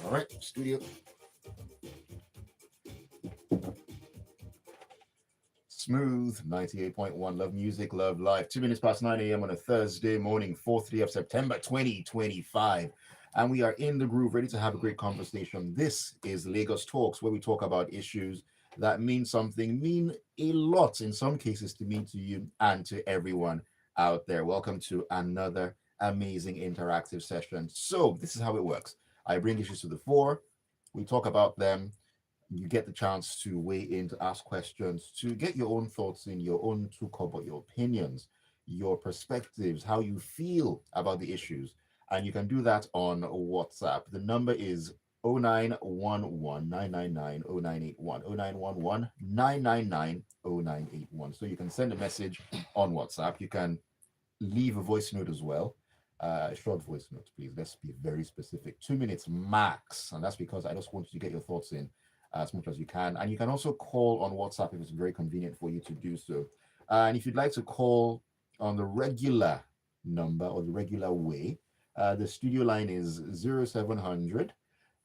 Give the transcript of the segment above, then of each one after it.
All right, studio. Smooth 98.1. Love music, love life. 2 minutes past 9 a.m. on a Thursday morning, 4th day of September 2025. And we are in the groove, ready to have a great conversation. This is Lagos Talks, where we talk about issues that mean something, mean a lot in some cases to me, to you, and to everyone out there. Welcome to another amazing interactive session. So, this is how it works. I bring issues to the fore, we talk about them, you get the chance to weigh in, to ask questions, to get your own thoughts in, your own two about your opinions, your perspectives, how you feel about the issues. And you can do that on WhatsApp. The number is 0911 999 0981 0911 999 0981. So you can send a message on WhatsApp. You can leave a voice note as well. A short voice note, please. Let's be very specific. 2 minutes max. And that's because I just want you to get your thoughts in as much as you can. And you can also call on WhatsApp if it's very convenient for you to do so. And if you'd like to call on the regular number or the regular way, the studio line is 0700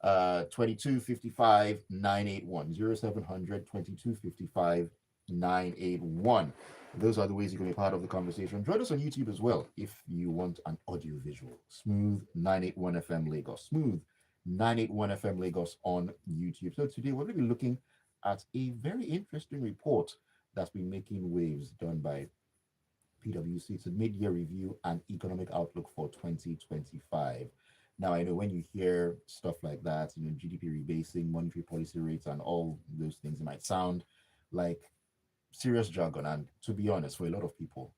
2255 981. 0700 2255 981. Those are the ways you can be part of the conversation. Join us on YouTube as well if you want an audio visual. Smooth 981 FM Lagos. Smooth 981 FM Lagos on YouTube. So today we're going to be looking at a very interesting report that's been making waves done by PwC. It's a mid-year review and economic outlook for 2025. Now, I know when you hear stuff like that, GDP rebasing, monetary policy rates, and all those things, it might sound like serious jargon. And to be honest, for a lot of people,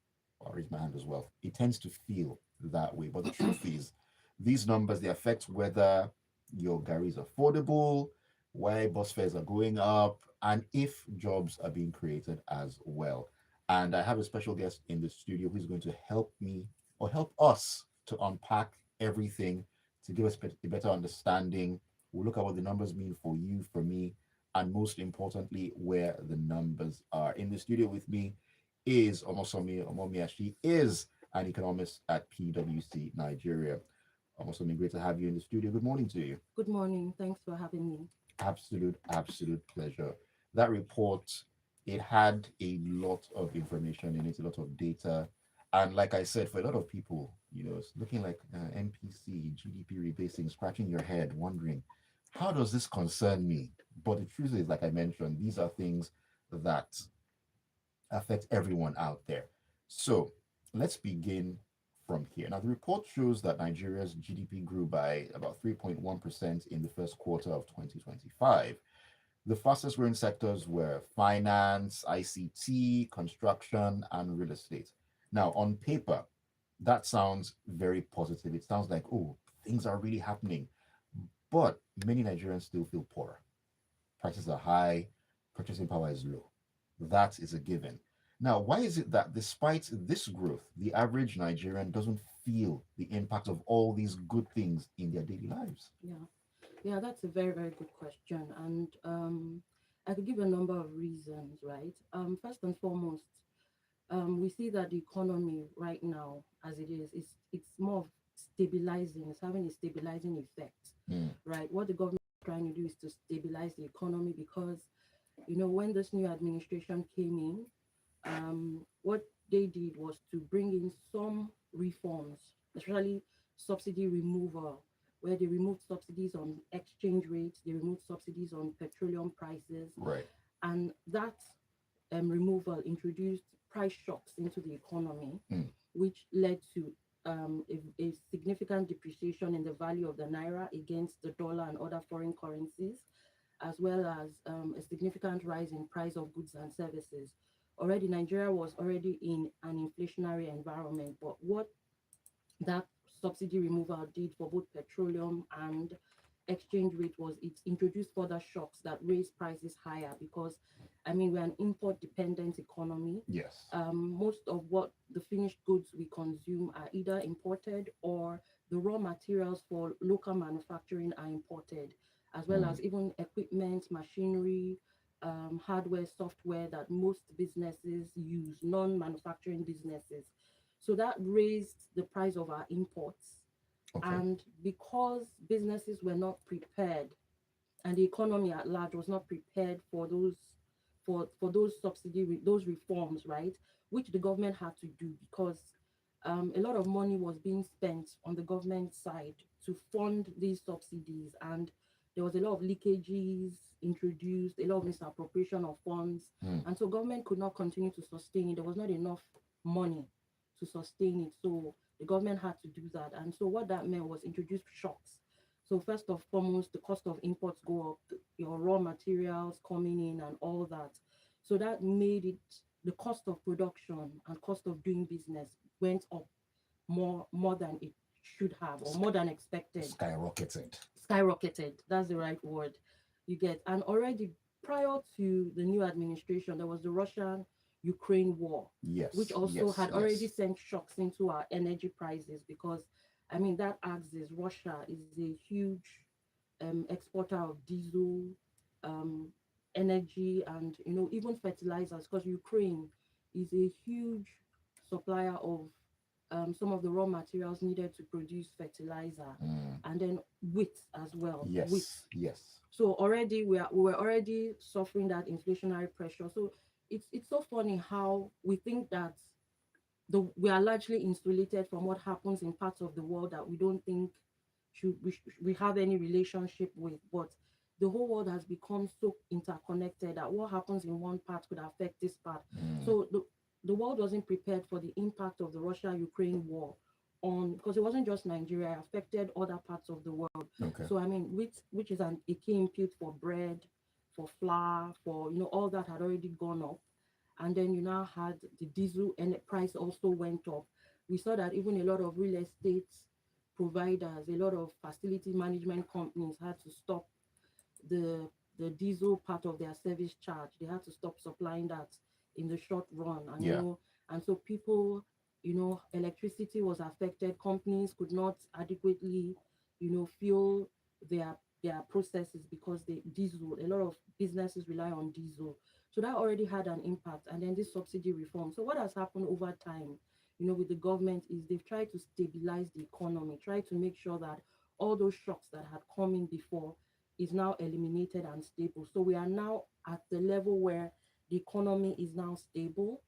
I'll raise my hand as well, it tends to feel that way. But the truth is, these numbers, they affect whether your Gary is affordable, why bus fares are going up, and if jobs are being created as well. And I have a special guest in the studio who's going to help me or help us to unpack everything to give us a better understanding. We'll look at what the numbers mean for you, for me, and most importantly, where the numbers are. In the studio with me is Omosomi Omomia. She is an economist at PwC Nigeria. Omosomi, great to have you in the studio. Good morning to you. Good morning. Thanks for having me. Absolute pleasure. That report, it had a lot of information in it, a lot of data. And like I said, for a lot of people, it's looking like NPC, GDP rebasing, scratching your head, wondering, how does this concern me? But the truth is, like I mentioned, these are things that affect everyone out there. So let's begin from here. Now, the report shows that Nigeria's GDP grew by about 3.1% in the first quarter of 2025. The fastest growing sectors were finance, ICT, construction, and real estate. Now, on paper, that sounds very positive. It sounds like, oh, things are really happening. But many Nigerians still feel poorer. Prices are high, purchasing power is low. That is a given. Now, why is it that despite this growth, the average Nigerian doesn't feel the impact of all these good things in their daily lives? Yeah, that's a very, very good question. And I could give a number of reasons, right? First and foremost, we see that the economy right now, as it is, it's more of stabilizing, it's having a stabilizing effect, right? What the government is trying to do is to stabilize the economy because, when this new administration came in, what they did was to bring in some reforms, especially subsidy removal, where they removed subsidies on exchange rates, they removed subsidies on petroleum prices, Right. and that removal introduced price shocks into the economy, Mm. which led to a significant depreciation in the value of the naira against the dollar and other foreign currencies, as well as a significant rise in price of goods and services. Already, Nigeria was already in an inflationary environment, but what that subsidy removal did for both petroleum and exchange rate was it introduced further shocks that raised prices higher because we're an import dependent economy. Yes. Most of what the finished goods we consume are either imported or the raw materials for local manufacturing are imported, as well Mm. as even equipment, machinery, hardware, software that most businesses use, non manufacturing businesses. So that raised the price of our imports. Okay. And because businesses were not prepared, and the economy at large was not prepared for those those reforms, right, which the government had to do, because a lot of money was being spent on the government side to fund these subsidies, and there was a lot of leakages introduced, a lot of misappropriation of funds, Mm. and so government could not continue to sustain it. There was not enough money to sustain it, so the government had to do that. And so what that meant was introduce shocks. So first and foremost, the cost of imports go up, your raw materials coming in and all that. So that made it, the cost of production and cost of doing business went up more than it should have, or more than expected. Skyrocketed. Skyrocketed. That's the right word. You get. And already prior to the new administration, there was the Russian Ukraine war, Yes. which also Yes. had already Yes. sent shocks into our energy prices, because I mean that axis, Russia is a huge exporter of diesel, um, energy, and even fertilizers, because Ukraine is a huge supplier of some of the raw materials needed to produce fertilizer, Mm. and then wheat as well. Wheat. Yes. Yes. So already we were already suffering that inflationary pressure. So it's so funny how we think that we are largely insulated from what happens in parts of the world that we don't think we have any relationship with, but the whole world has become so interconnected that what happens in one part could affect this part. Mm. So the world wasn't prepared for the impact of the Russia-Ukraine war on, because it wasn't just Nigeria, it affected other parts of the world. Okay. So I mean, which is a key input for bread, for flour, for all that had already gone up. And then you now had the diesel, and the price also went up. We saw that even a lot of real estate providers, a lot of facility management companies had to stop the diesel part of their service charge. They had to stop supplying that in the short run. And Yeah. and so people, electricity was affected. Companies could not adequately, fuel their processes, because a lot of businesses rely on diesel. So that already had an impact. And then this subsidy reform. So what has happened over time, with the government, is they've tried to stabilize the economy, try to make sure that all those shocks that had come in before is now eliminated and stable. So we are now at the level where the economy is now stable.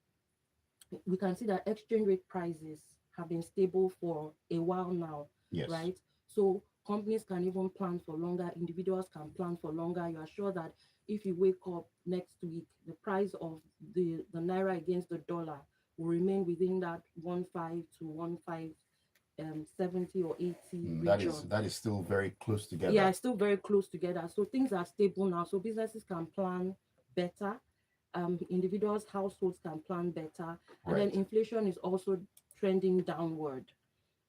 We can see that exchange rate prices have been stable for a while now, Yes. right? So companies can even plan for longer, individuals can plan for longer. You are sure that if you wake up next week, the price of the naira against the dollar will remain within that 1.5 to 1.5 70 or 80 region. That is still very close together. Yeah, it's still very close together. So things are stable now. So businesses can plan better. Individuals, households can plan better. And then Right. inflation is also trending downward.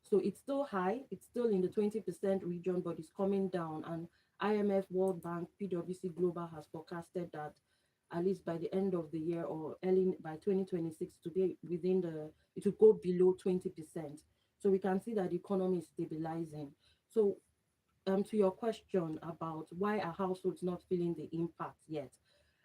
So it's still high. It's still in the 20% region, but it's coming down. And IMF, World Bank, PwC Global has forecasted that at least by the end of the year, or early by 2026, to be it will go below 20%. So we can see that the economy is stabilizing. So to your question about why are households not feeling the impact yet,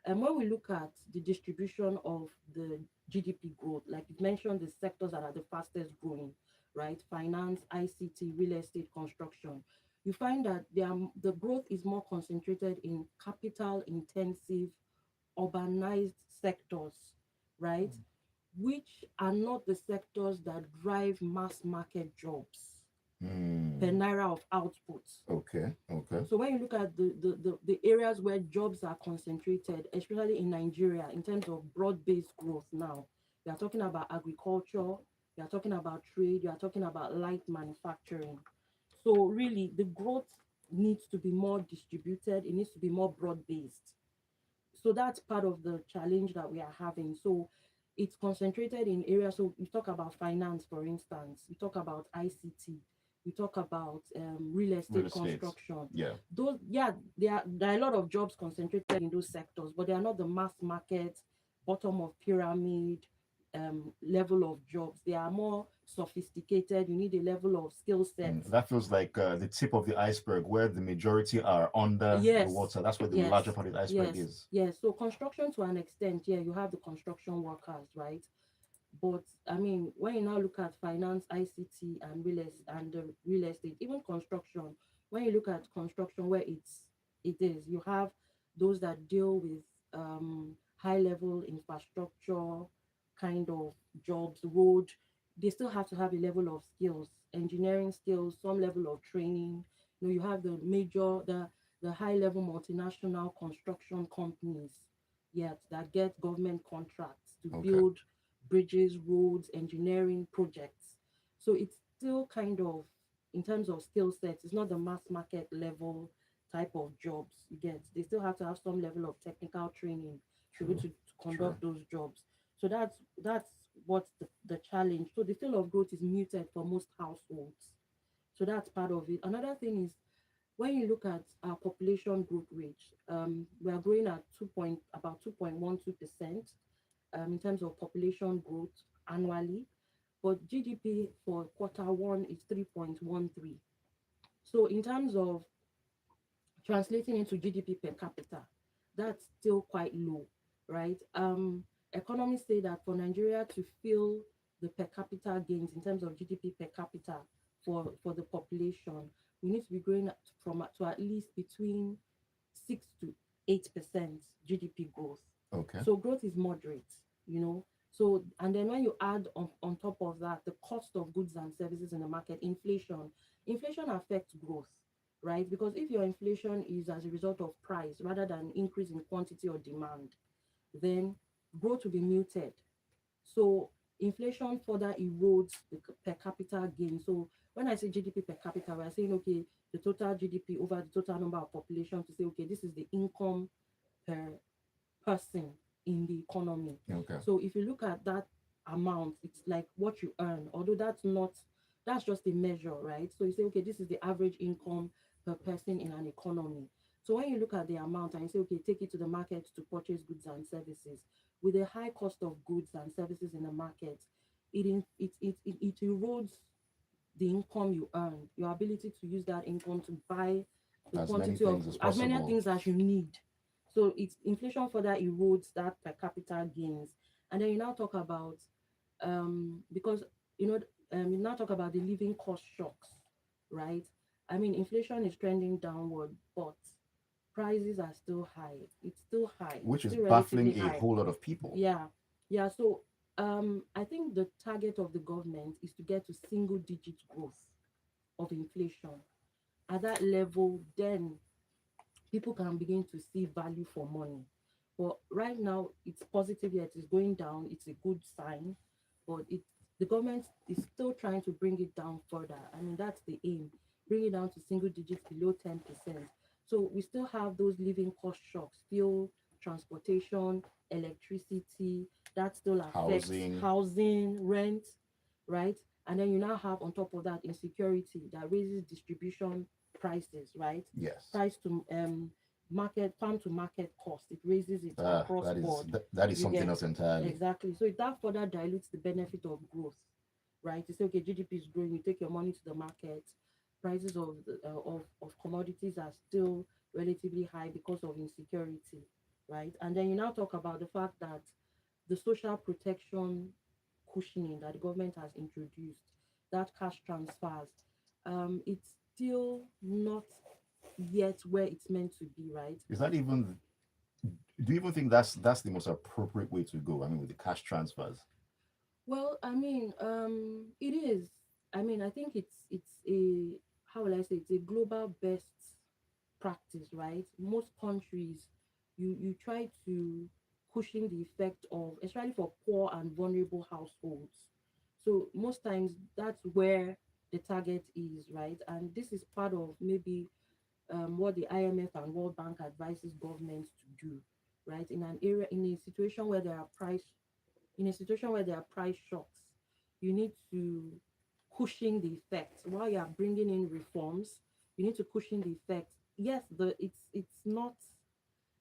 and when we look at the distribution of the GDP growth, like you mentioned, the sectors that are the fastest growing, right? Finance, ICT, real estate, construction. You find that the growth is more concentrated in capital intensive, urbanized sectors, right? Which are not the sectors that drive mass market jobs per naira of output. Okay. Okay. So when you look at the areas where jobs are concentrated, especially in Nigeria, in terms of broad-based growth now, you are talking about agriculture, you are talking about trade, you are talking about light manufacturing. So really, the growth needs to be more distributed, it needs to be more broad-based. So that's part of the challenge that we are having. So it's concentrated in areas. So you talk about finance, for instance, you talk about ICT, you talk about real estate construction. Yeah. Those, yeah, there are a lot of jobs concentrated in those sectors, but they are not the mass market, bottom of pyramid level of jobs. They are more sophisticated. You need a level of skill set. That feels like the tip of the iceberg, where the majority are under the water. That's where the larger part of the iceberg is. Yes. So construction, to an extent, yeah, you have the construction workers, right? But I mean, when you now look at finance, ICT, and real estate, even construction, when you look at construction where it is, you have those that deal with high level infrastructure kind of jobs, road. They still have to have a level of skills, engineering skills, some level of training. You have the high level multinational construction companies, yet that get government contracts to Okay. build bridges, roads, engineering projects. So it's still kind of, in terms of skill sets, it's not the mass market level type of jobs you get. They still have to have some level of technical training to be able True. to True. conduct those jobs. So that's what's the challenge. So the field of growth is muted for most households. So that's part of it. Another thing is, when you look at our population growth rate, we are growing at about 2.12% in terms of population growth annually, but GDP for quarter 1 is 3.13. So in terms of translating into GDP per capita, that's still quite low, right? Economists say that for Nigeria to fill the per capita gains in terms of GDP per capita for the population, we need to be growing to at least between 6 to 8% GDP growth. Okay. So growth is moderate, you know. So, and then when you add on top of that the cost of goods and services in the market, inflation affects growth, right? Because if your inflation is as a result of price rather than increase in quantity or demand, then growth will be muted. So inflation further erodes the per capita gain. So when I say GDP per capita, we're saying, okay, the total GDP over the total number of population, to say, okay, this is the income per person in the economy. Okay. So if you look at that amount, it's like what you earn, although that's just a measure, right? So you say, okay, this is the average income per person in an economy. So when you look at the amount and you say, okay, take it to the market to purchase goods and services, with a high cost of goods and services in the market, it erodes the income you earn, your ability to use that income to buy the As many quantity of things as as many possible. things as you need. So it's inflation further erodes that per capita gains. And then you now talk about because you know you now talk about the living cost shocks, right? I mean, inflation is trending downward, but prices are still high. It's still high. Which It's is still relatively baffling a high. whole lot of people. Yeah. Yeah. So I think the target of the government is to get to single digit growth of inflation. At that level, then people can begin to see value for money. But right now, it's positive, yet it's going down. It's a good sign, but the government is still trying to bring it down further. I mean, that's the aim: bring it down to single digits below 10%. So we still have those living cost shocks, fuel, transportation, electricity. That still affects Housing. housing, rent, right? And then you now have on top of that insecurity that raises distribution prices, right? Yes. Price to market, farm to market cost, it raises it across board. That is You something get else entirely. exactly. So that further dilutes the benefit of growth, right? You say, okay, GDP is growing, you take your money to the market, prices of commodities are still relatively high because of insecurity, right? And then you now talk about the fact that the social protection cushioning that the government has introduced, that cash transfers, it's still not yet where it's meant to be, right? Is that even? Do you even think that's the most appropriate way to go? I mean, with the cash transfers. Well, I mean, it is. I mean, I think it's a, how will I say, it's a global best practice, right? Most countries, you try to cushion the effect of, especially for poor and vulnerable households. So most times that's where the target is, right? And this is part of maybe what the IMF and World Bank advises governments to do, right? In a situation where there are price shocks, you need to cushion the effects while you are bringing in reforms. You need to cushion the effects. Yes, it's not,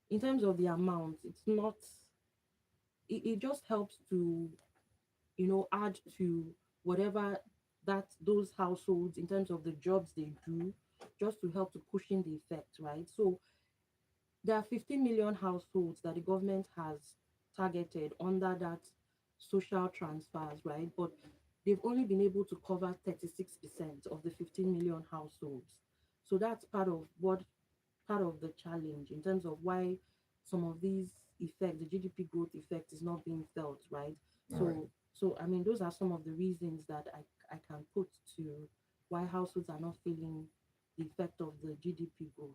in terms of the amount, it's not. It just helps to add to whatever that those households, in terms of the jobs they do, just to help to cushion the effect, right? So there are 15 million households that the government has targeted under that social transfers, right? But they've only been able to cover 36% of the 15 million households. So that's part of the challenge in terms of why some of these effects, the GDP growth effect, is not being felt, right? All right. So I mean, those are some of the reasons that I can put to why households are not feeling the effect of the GDP growth.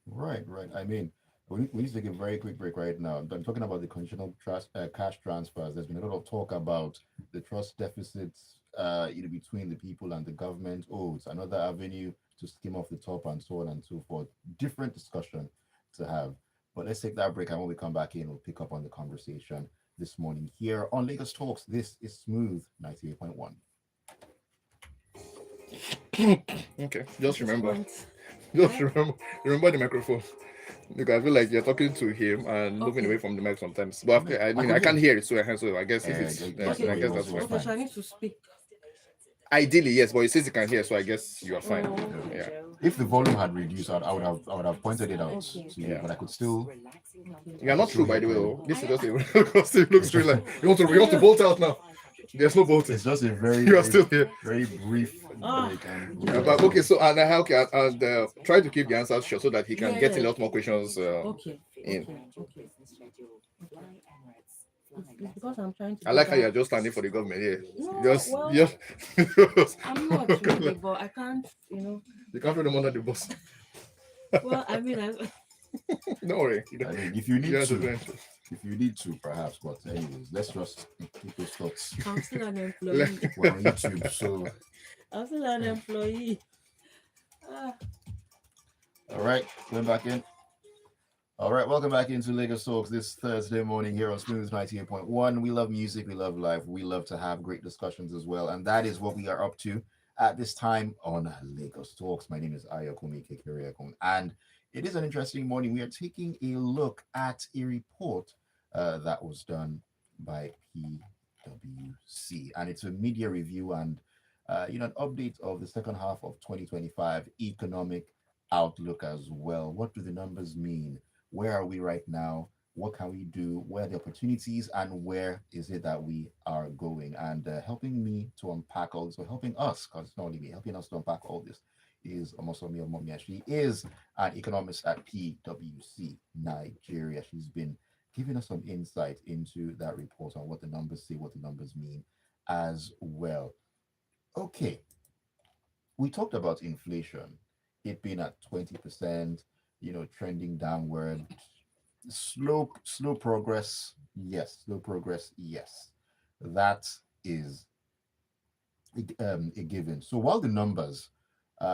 Right, right. I mean, we need to take a very quick break right now. I'm talking about the conditional trust cash transfers. There's been a lot of talk about the trust deficits, between the people and the government. Oh, it's another avenue to skim off the top and so on and so forth. Different discussion to have. But let's take that break, and when we come back in, we'll pick up on the conversation this morning here on Lagos Talks. This is Smooth 98.1. Okay, At just this remember, point, just yeah, remember the microphone because I feel like you're talking to him and moving okay, away from the mic sometimes. But No, I I mean, could I hear can't you. hear it, so I guess if it's, Just okay, I where guess it that's was fine. okay. fine. So I need to speak. Ideally, yes, but it says you can hear, so I guess you are fine. Oh, Um, Yeah, if the volume had reduced, I would have pointed it out okay, to you, yeah. but okay. You are I could not still true, by hear the way. you. Oh. This is I just a because it looks It's true. just Like you I want to know. bolt out now. There's no bolting. it's just a very You are very still here. very brief Ah, break, and would we you get But just okay, to so and try to keep the answers short so that he can yeah, get in yeah. a lot more questions Okay, in. okay. It's because I'm trying to I get like how that. you're just standing for the government here. No, Just, well, just, I'm not really, but I can't, you can't throw them under the bus. Well, I mean, Don't worry. I mean, if you You need have to to, do perhaps. But anyways, let's just keep those thoughts. I'm still an it. employee. We're on YouTube, so I'm still an employee. Ah, all right, going back in. All right, welcome back into Lagos Talks this Thursday morning here on Smooth 98.1. We love music, we love life, we love to have great discussions as well, and that is what we are up to at this time on Lagos Talks. My name is Ayokunmi, and it is an interesting morning. We are taking a look at a report that was done by PwC, and it's a media review and an update of the second half of 2025 economic outlook as well. What do the numbers mean? Where are we right now? What can we do? Where are the opportunities, and where is it that we are going? And helping me to unpack all this, or helping us, because it's not only me, helping us to unpack all this is Omosomia Omosomi. She is an economist at PwC Nigeria. She's been giving us some insight into that report on what the numbers say, what the numbers mean as well. Okay, we talked about inflation, it being at 20%, trending downward. Slow progress, yes. Slow progress, yes. That is a given. So while the numbers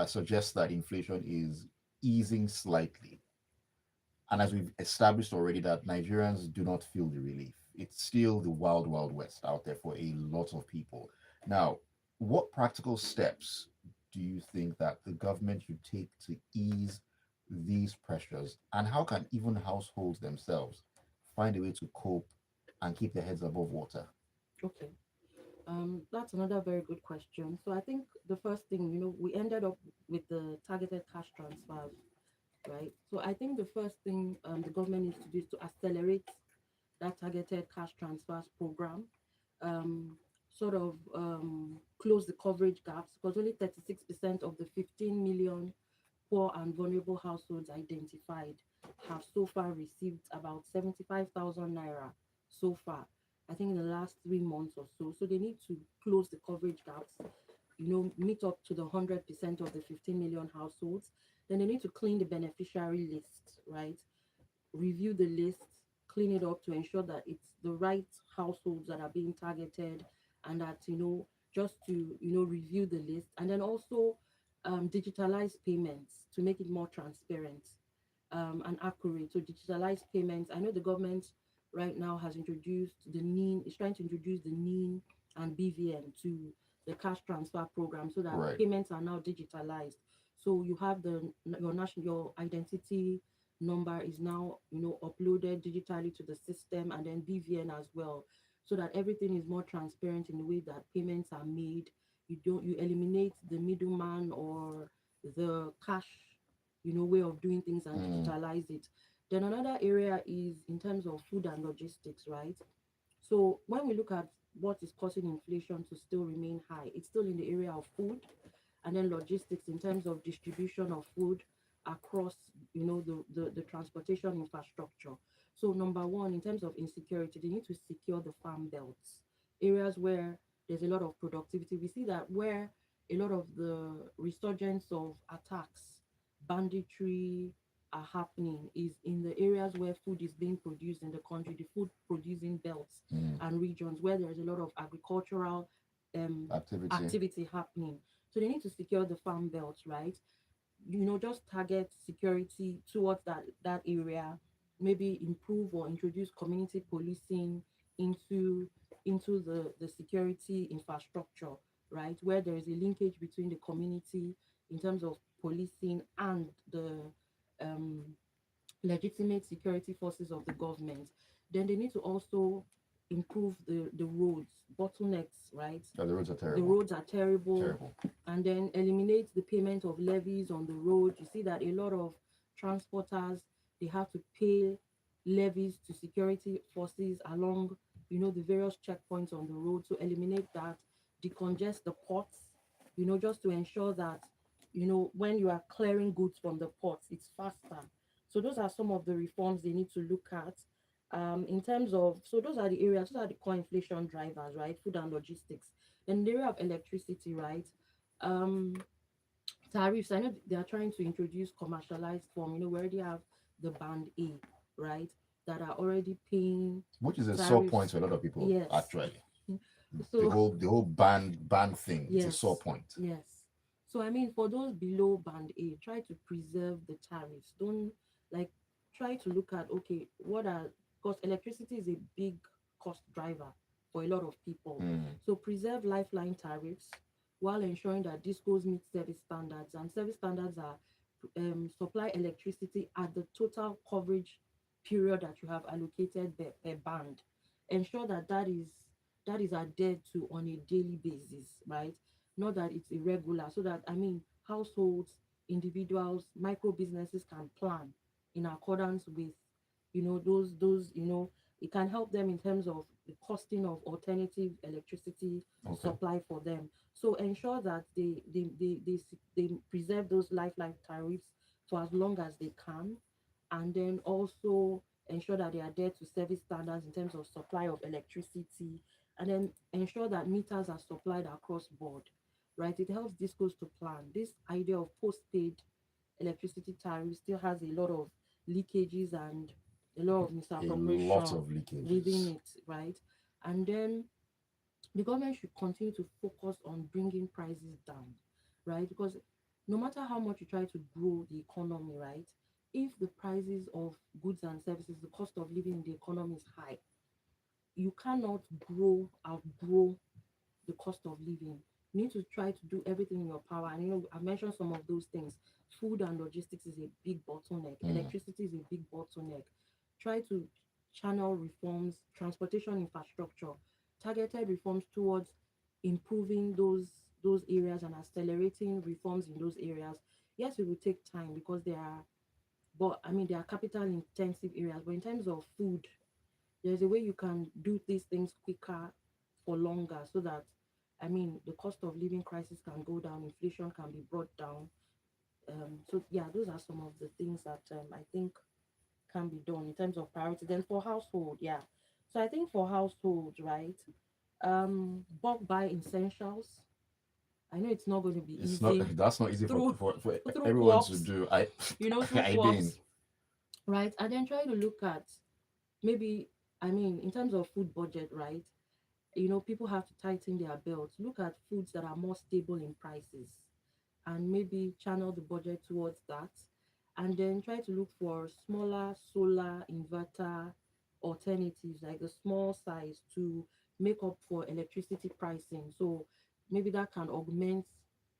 suggest that inflation is easing slightly, and as we've established already that Nigerians do not feel the relief, it's still the wild, wild west out there for a lot of people. Now, what practical steps do you think that the government should take to ease these pressures? And how can even households themselves find a way to cope and keep their heads above water? okay. That's another very good question. So I think the first thing, we ended up with the targeted cash transfers, right? So I think the first thing the government needs to do is to accelerate that targeted cash transfers program, um, sort of close the coverage gaps, because only 36% of the 15 million poor and vulnerable households identified have so far received about 75,000 naira so far. I think in the last 3 months or so. So they need to close the coverage gaps, meet up to the 100% of the 15 million households. Then they need to clean the beneficiary list, right? Review the list, clean it up to ensure that it's the right households that are being targeted, and that, just to, review the list, and then also digitalize payments to make it more transparent and accurate. So digitalized payments. I know the government right now has introduced the NIN, is trying to introduce the NIN and BVN to the cash transfer program so that Right. payments are now digitalized. So you have your identity number is now, uploaded digitally to the system, and then BVN as well, so that everything is more transparent in the way that payments are made. You eliminate the middleman or the cash, way of doing things, and Mm, digitalize it. Then another area is in terms of food and logistics, right? So when we look at what is causing inflation to still remain high, it's still in the area of food, and then logistics in terms of distribution of food across, the transportation infrastructure. So number one, in terms of insecurity, they need to secure the farm belts, areas where there's a lot of productivity. We see that where a lot of the resurgence of attacks, banditry are happening is in the areas where food is being produced in the country, the food producing belts Mm. and regions where there's a lot of agricultural um, Activity. activity happening. So they need to secure the farm belts, right? Just target security towards that area, maybe improve or introduce community policing into the security infrastructure, right? Where there is a linkage between the community in terms of policing and the um, legitimate security forces of the government. Then they need to also improve the roads, bottlenecks, right? Yeah, the roads are The terrible. roads are terrible, Terrible. and then eliminate the payment of levies on the road. You see that a lot of transporters, they have to pay levies to security forces along, the various checkpoints on the road, to eliminate that, decongest the ports, just to ensure that, when you are clearing goods from the ports, it's faster. So those are some of the reforms they need to look at. In terms of, so those are the areas, those are the core inflation drivers, right? Food and logistics. In the area of electricity, right? Um, Tariffs. I know they are trying to introduce commercialized form. We already have the band A, right? That are already paying Which is a sore point tariffs. to a lot of people, Yes. actually. The So whole the whole ban thing, it's a sore yes, point. yes. So I mean, for those below band A, try to preserve the tariffs. Don't, like, try to look at, okay, what are, because electricity is a big cost driver for a lot of people. Mm. So preserve lifeline tariffs while ensuring that discos meet service standards, and service standards are supply electricity at the total coverage period that you have allocated per band. Ensure that that is adhered to on a daily basis, right? Not that it's irregular, so that, I mean, households, individuals, micro businesses can plan in accordance with, those. It can help them in terms of the costing of alternative electricity Okay. supply for them. So ensure that they preserve those lifeline tariffs for as long as they can, and then also ensure that they are there to service standards in terms of supply of electricity, and then ensure that meters are supplied across board, right? It helps discos to plan. This idea of postpaid electricity tariff still has a lot of leakages and a lot of A lot misappropriation of within leakages. it, right? And then the government should continue to focus on bringing prices down, right? Because no matter how much you try to grow the economy, right, if the prices of goods and services, the cost of living in the economy is high, you cannot outgrow the cost of living. You need to try to do everything in your power. And I mentioned some of those things. Food and logistics is a big bottleneck. Mm. Electricity is a big bottleneck. Try to channel reforms, transportation infrastructure, targeted reforms towards improving those areas and accelerating reforms in those areas. Yes, it will take time because they are capital intensive areas. But in terms of food, there's a way you can do these things quicker for longer, so that, I mean, the cost of living crisis can go down, inflation can be brought down. So yeah, those are some of the things that I think can be done in terms of priority. Then for household, yeah. So I think for household, right, bulk buy essentials. I know it's not going to be It's not easy that's not easy for through for through everyone to co-ops, do. I through I co-ops, mean, right? And then try to look at, maybe, I mean, in terms of food budget, right? People have to tighten their belts, look at foods that are more stable in prices, and maybe channel the budget towards that. And then try to look for smaller solar inverter alternatives, like the small size, to make up for electricity pricing. So maybe that can augment,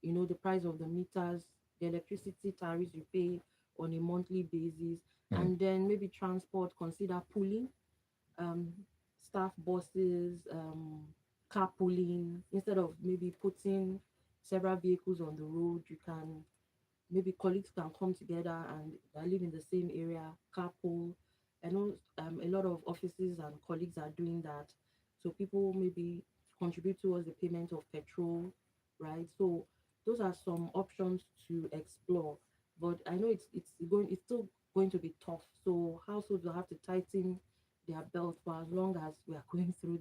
the price of the meters, the electricity tariffs you pay on a monthly basis. mm, And then maybe transport, consider pooling, um, staff buses, carpooling. Instead of maybe putting several vehicles on the road, you can, maybe colleagues can come together and that live in the same area, carpool. I know a lot of offices and colleagues are doing that. So people maybe contribute towards the payment of petrol, right? So those are some options to explore. But I know it's still going to be tough. So households will have to tighten their belt for as long as we are going through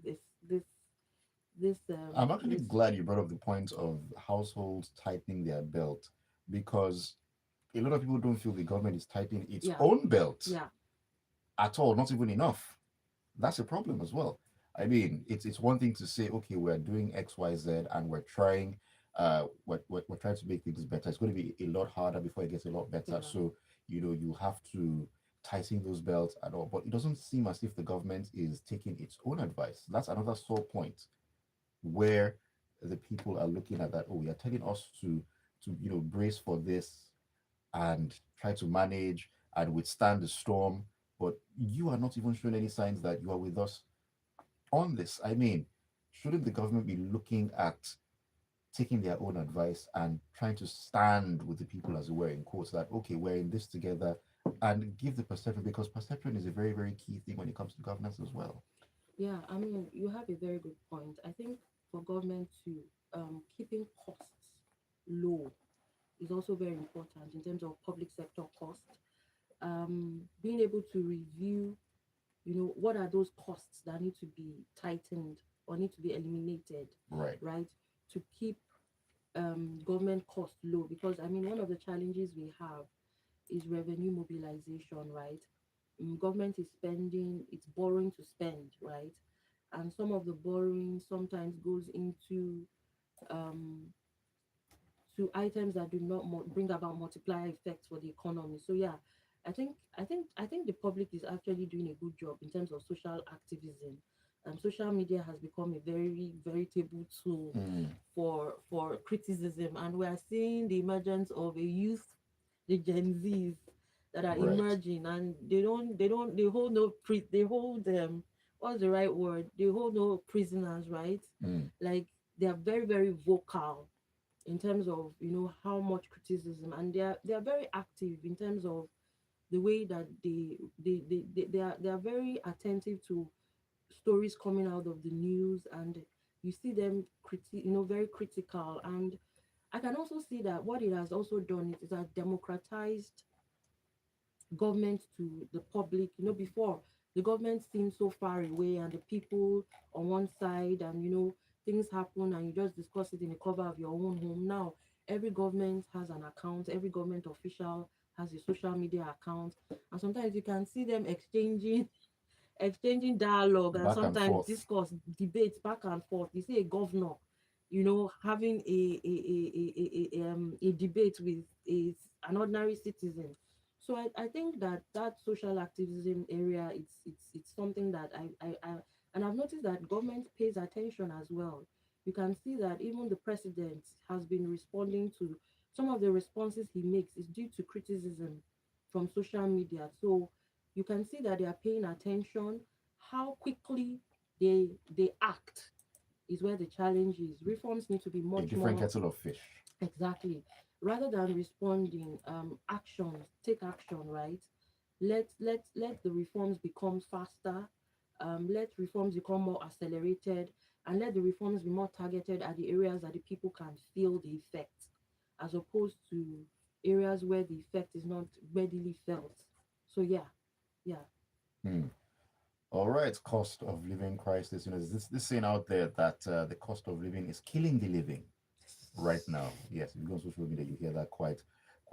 I'm actually this. glad you brought up the point of households tightening their belt, because a lot of people don't feel the government is tightening its Yeah, own belt yeah, at all, not even enough. That's a problem as well. I mean, it's one thing to say, okay, we're doing X, Y, Z, and we're trying, we're trying to make things better. It's going to be a lot harder before it gets a lot better. yeah, So, you have to tighten those belts and all. But it doesn't seem as if the government is taking its own advice. That's another sore point where the people are looking at that. Oh, you're telling us to brace for this and try to manage and withstand the storm, but you are not even showing any signs that you are with us on this. I mean, shouldn't the government be looking at taking their own advice and trying to stand with the people, as it were, in quotes, that okay, we're in this together, and give the perception, because perception is a very, very key thing when it comes to governance as well. yeah. I mean, you have a very good point. I think for government to keeping costs low is also very important in terms of public sector cost. Being able to review, what are those costs that need to be tightened or need to be eliminated, Right. right? To keep government costs low, because I mean, one of the challenges we have is revenue mobilization, right? Government is spending, it's borrowing to spend, right? And some of the borrowing sometimes goes into um, to items that do not bring about multiplier effects for the economy. So yeah, I think the public is actually doing a good job in terms of social activism. Social media has become a very veritable tool Mm, for criticism, and we are seeing the emergence of a youth, the Gen Zs that are right. emerging, and they hold no they hold what's the right word? They hold no prisoners, right? Mm, Like they are very vocal in terms of how much criticism, and they are very active in terms of the way that they are very attentive to stories coming out of the news, and you see them very critical. And I can also see that what it has also done is it has democratized government to the public. Before, the government seemed so far away and the people on one side, and things happen and you just discuss it in the cover of your own home. Now, every government has an account, every government official has a social media account, and sometimes you can see them exchanging dialogue and back and sometimes forth. discourse, debates back and forth. You see a governor, having a debate with an ordinary citizen. So I think that social activism area, it's something that I and I've noticed that government pays attention as well. You can see that even the president has been responding to some of the responses he makes is due to criticism from social media. So you can see that they are paying attention. How quickly they act is where the challenge is. Reforms need to be A much different more. kettle of fish. Exactly. Rather than responding, actions, take action, right? Let the reforms become faster. Let reforms become more accelerated, and let the reforms be more targeted at the areas that the people can feel the effect, as opposed to areas where the effect is not readily felt. So yeah, yeah, Hmm. All right, cost of living crisis. There's this saying out there that the cost of living is killing the living right now. Yes, if you go on social media, you hear that quite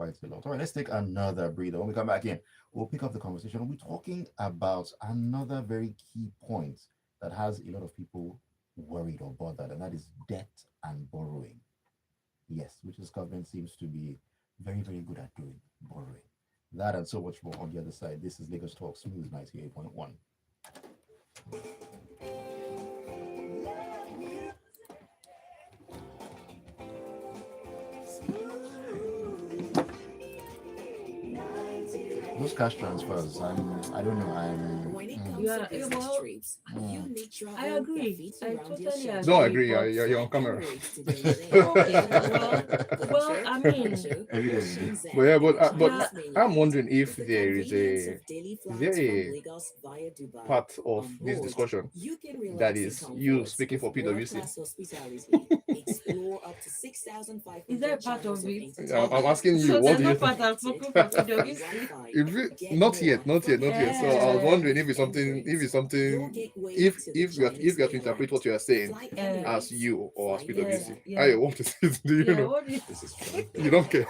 a lot. All right, let's take another breather. When we come back in, we'll pick up the conversation. We'll be talking about another very key point that has a lot of people worried or bothered, and that is debt and borrowing. Yes, which this government seems to be very, very good at doing, borrowing. That and so much more on the other side. This is Lagos Talk Smooth 98.1. Those cash transfers, I don't know. yeah. Mm, I agree. I totally Don't agree. agree. But You're on camera. okay, well, I mean, Evidently. But yeah, but yeah, I'm wondering if there a part of this discussion that is you speaking for PwC. is there a part of it? I'm asking you, So what there's do no you part think? I've spoken for PwC. If it, not yet, not yet, not yet. So I was Eh, wondering if it's something, if you have to interpret what you are saying eh, as you or as yeah, PwC. I yeah, want to say, do you yeah. know? What is You don't care.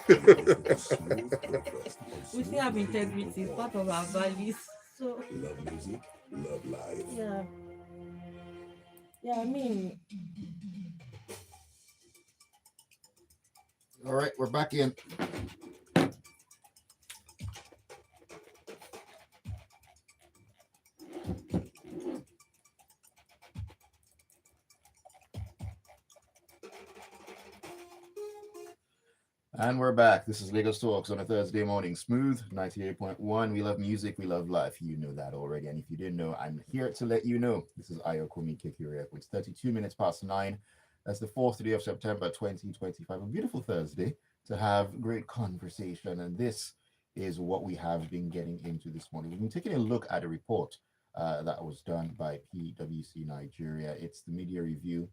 we still have integrity, it's part of our values. So yeah, yeah. I mean, All right, we're back in. And we're back. This is Lagos Talks on a Thursday morning. Smooth 98.1. We love music. We love life. You know that already. And if you didn't know, I'm here to let you know. This is Ayokunmi Kikiri. It's 32 minutes past 9. That's the 4th day of September 2025. A beautiful Thursday to have great conversation. And this is what we have been getting into this morning. We've been taking a look at a report that was done by PwC Nigeria. It's the media review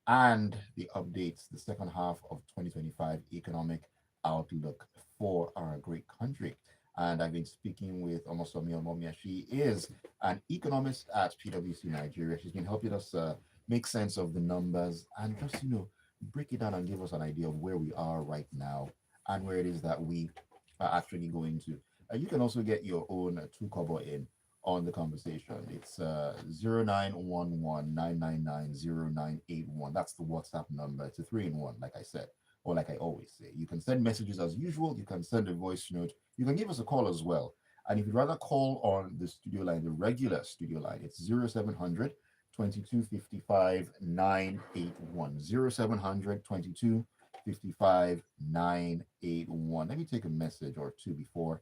and the updates, the second half of 2025 economic outlook for our great country. And I've been speaking with Omosomi Omomia. She is an economist at PwC Nigeria. She's been helping us make sense of the numbers and just, break it down and give us an idea of where we are right now and where it is that we are actually going to. You can also get your own two kobo in on the conversation. It's 0911 That's the WhatsApp number. It's a 3-in-1, like I said, or like I always say. You can send messages as usual. You can send a voice note. You can give us a call as well. And if you'd rather call on the studio line, the regular studio line, it's 0700 2255 981. 0700 2255 981. Let me take a message or two before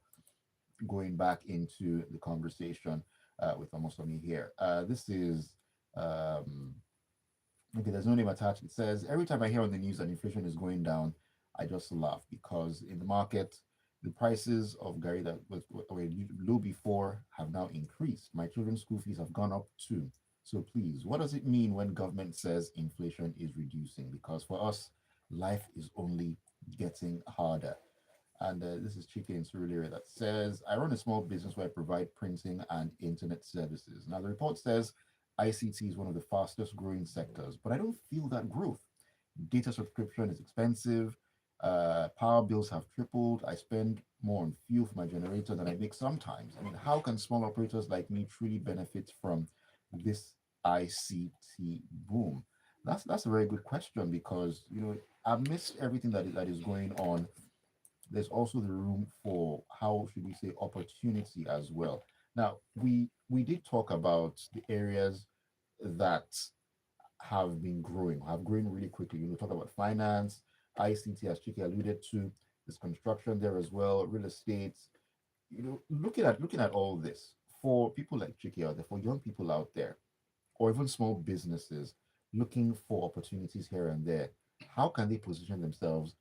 going back into the conversation with Omosomi here. This is okay. There's no name attached. It says every time I hear on the news that inflation is going down, I just laugh because in the market, the prices of Gary that were low before have now increased. My children's school fees have gone up too. So please, what does it mean when government says inflation is reducing? Because for us, life is only getting harder. And this is Chike in Surulere that says, I run a small business where I provide printing and internet services. Now, the report says ICT is one of the fastest growing sectors, but I don't feel that growth. Data subscription is expensive. Power bills have tripled. I spend more on fuel for my generator than I make sometimes. I mean, how can small operators like me truly benefit from this ICT boom? That's a very good question because amidst everything that is going on, there's also the room for, how should we say, opportunity as well. Now, we did talk about the areas that have grown really quickly. We talk about finance, ICT, as Chiki alluded to. There's construction there as well, real estate. Looking at all this for people like Chiki out there, for young people out there, or even small businesses looking for opportunities here and there, how can they position themselves